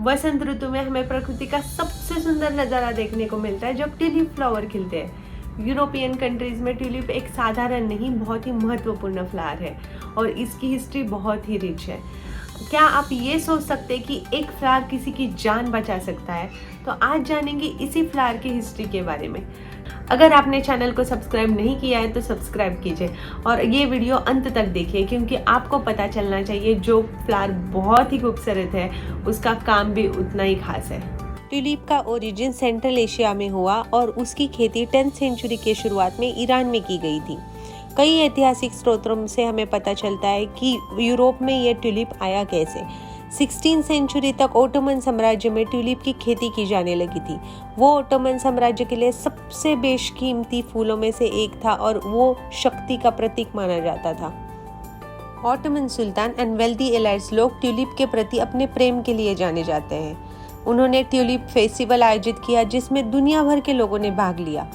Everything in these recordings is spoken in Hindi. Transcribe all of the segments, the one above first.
वसंत ऋतु में हमें प्रकृति का सबसे सुंदर नज़ारा देखने को मिलता है जब ट्यूलिप फ्लावर खिलते हैं। यूरोपियन कंट्रीज़ में ट्यूलिप एक साधारण नहीं, बहुत ही महत्वपूर्ण फ्लावर है और इसकी हिस्ट्री बहुत ही रिच है। क्या आप ये सोच सकते हैं कि एक फ्लावर किसी की जान बचा सकता है? तो आज जानेंगे इसी फ्लावर की हिस्ट्री के बारे में। अगर आपने चैनल को सब्सक्राइब नहीं किया है तो सब्सक्राइब कीजिए और ये वीडियो अंत तक देखिए, क्योंकि आपको पता चलना चाहिए जो फ्लावर बहुत ही खूबसूरत है उसका काम भी उतना ही खास है। ट्यूलिप का ओरिजिन सेंट्रल एशिया में हुआ और उसकी खेती 10th सेंचुरी के शुरुआत में ईरान में की गई थी। कई ऐतिहासिक स्रोतों से हमें पता चलता है कि यूरोप में यह ट्यूलिप आया कैसे। 16th सेंचुरी तक ओटोमन साम्राज्य में ट्यूलिप की खेती की जाने लगी थी। वो ओटोमन साम्राज्य के लिए सबसे बेशकीमती फूलों में से एक था और वो शक्ति का प्रतीक माना जाता था। ओटोमन सुल्तान एंड वेल्दी एलाइट्स लोग ट्यूलिप के प्रति अपने प्रेम के लिए जाने जाते हैं। उन्होंने ट्यूलिप फेस्टिवल आयोजित किया जिसमें दुनिया भर के लोगों ने भाग लिया।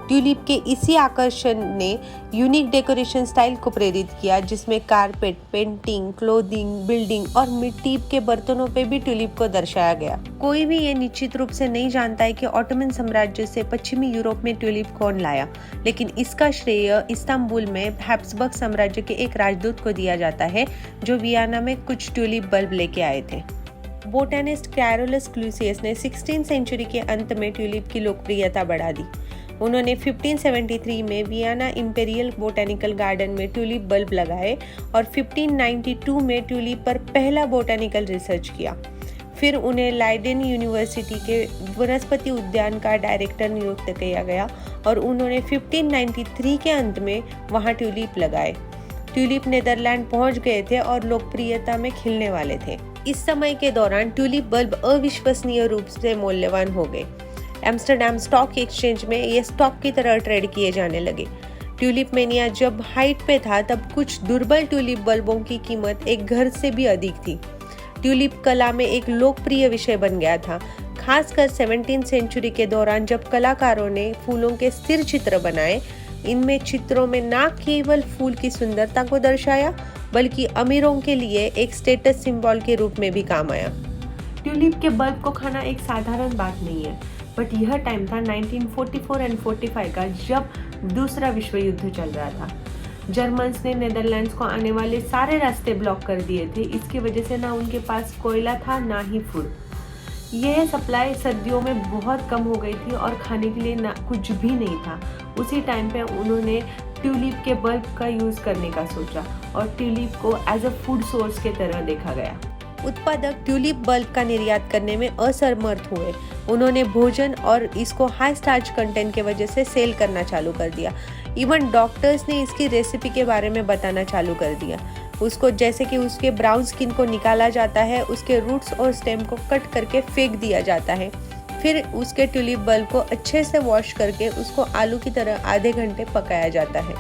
ट्यूलिप के इसी आकर्षण ने यूनिक डेकोरेशन स्टाइल को प्रेरित किया, जिसमें कारपेट, पेंटिंग, क्लोथिंग, बिल्डिंग और मिट्टी के बर्तनों पे भी ट्यूलिप को दर्शाया गया। कोई भी ये निश्चित रूप से नहीं जानता है कि ओटोमन साम्राज्य से पश्चिमी यूरोप में ट्यूलिप कौन लाया, लेकिन इसका श्रेय इस्तांबुल में हैब्सबर्ग साम्राज्य के एक राजदूत को दिया जाता है जो वियना में कुछ ट्यूलिप बल्ब लेके आए थे। बोटेनिस्ट कैरोलस क्लूसियस ने 16th सेंचुरी के अंत में ट्यूलिप की लोकप्रियता बढ़ा दी। उन्होंने 1573 में वियना इंपेरियल बोटेनिकल गार्डन में ट्यूलिप बल्ब लगाए और 1592 में ट्यूलिप पर पहला बोटेनिकल रिसर्च किया। फिर उन्हें लाइडेन यूनिवर्सिटी के वनस्पति उद्यान का डायरेक्टर नियुक्त किया गया और उन्होंने 1593 के अंत में वहां ट्यूलिप लगाए। ट्यूलिप नीदरलैंड पहुंच गए थे और लोकप्रियता में खिलने वाले थे। इस समय के दौरान ट्यूलिप बल्ब अविश्वसनीय रूप से मूल्यवान हो गए। एम्स्टर्डम स्टॉक एक्सचेंज में ये स्टॉक की तरह ट्रेड किए जाने लगे। ट्यूलिप मेनिया जब हाइट पे था तब कुछ दुर्बल ट्यूलिप बल्बों की कीमत एक घर से भी अधिक थी। ट्यूलिप कला में एक लोकप्रिय विषय बन गया था, खासकर 17th सेंचुरी के दौरान जब कलाकारों ने फूलों के स्थिर चित्र बनाए। इनमें चित्रों में न केवल फूल की सुंदरता को दर्शाया बल्कि अमीरों के लिए एक स्टेटस सिंबल के रूप में भी काम आया। ट्यूलिप के बल्ब को खाना एक साधारण बात नहीं है, बट यह टाइम था 1944 एंड 45 का, जब दूसरा विश्व युद्ध चल रहा था। जर्मन्स ने नीदरलैंड्स को आने वाले सारे रास्ते ब्लॉक कर दिए थे। इसकी वजह से ना उनके पास कोयला था ना ही फूड। यह सप्लाई सर्दियों में बहुत कम हो गई थी और खाने के लिए ना कुछ भी नहीं था। उसी टाइम पे उन्होंने ट्यूलिप के बल्ब का यूज़ करने का सोचा और ट्यूलिप को एज अ फूड सोर्स के तरह देखा गया। उत्पादक ट्यूलिप बल्ब का निर्यात करने में असमर्थ हुए। उन्होंने भोजन और इसको हाई स्टार्च कंटेंट के वजह से सेल करना चालू कर दिया। इवन डॉक्टर्स ने इसकी रेसिपी के बारे में बताना चालू कर दिया। उसको जैसे कि उसके ब्राउन स्किन को निकाला जाता है, उसके रूट्स और स्टेम को कट करके फेंक दिया जाता है। फिर उसके ट्यूलिप बल्ब को अच्छे से वॉश करके उसको आलू की तरह आधे घंटे पकाया जाता है।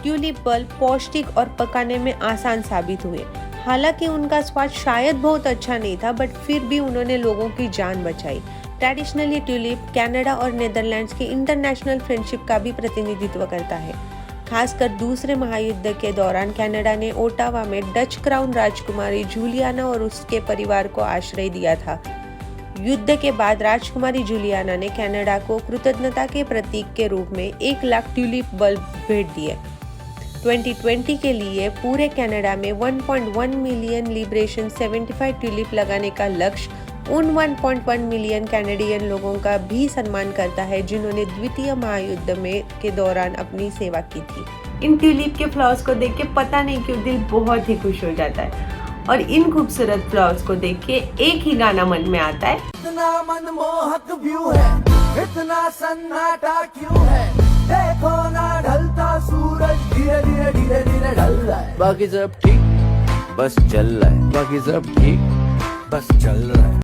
ट्यूलिप बल्ब पौष्टिक और पकाने में आसान साबित हुए। हालांकि उनका स्वाद शायद बहुत अच्छा नहीं था, बट फिर भी उन्होंने लोगों की जान बचाई। ट्रेडिशनली ट्यूलिप कनाडा और नीदरलैंड्स की इंटरनेशनल फ्रेंडशिप का भी प्रतिनिधित्व करता है। खासकर दूसरे महायुद्ध के दौरान कनाडा ने ओटावा में डच क्राउन राजकुमारी जूलियाना और उसके परिवार को आश्रय दिया था। युद्ध के बाद राजकुमारी जूलियाना ने कनाडा को कृतज्ञता के प्रतीक के रूप में 1 लाख ट्यूलिप बल्ब भेंट दिए। 2020 के लिए पूरे कनाडा में 1.1 मिलियन लिबरेशन 75 ट्यूलिप लगाने का लक्ष्य उन 1.1 मिलियन कैनेडियन लोगों का भी सम्मान करता है जिन्होंने द्वितीय महायुद्ध में के दौरान अपनी सेवा की थी। इन ट्यूलिप के फ्लावर्स को देख के पता नहीं क्यों दिल बहुत ही खुश हो जाता है और इन खूबसूरत फ्लावर्स को देख के एक ही गाना मन में आता है, इतना मनमोहक व्यू है, इतना सन्नाटा क्यों है, देखो ना ढलता सूरज धीरे धीरे धीरे धीरे ढल रहा है। बाकी सब ठीक बस चल रहा है, बाकी सब ठीक बस चल रहा है।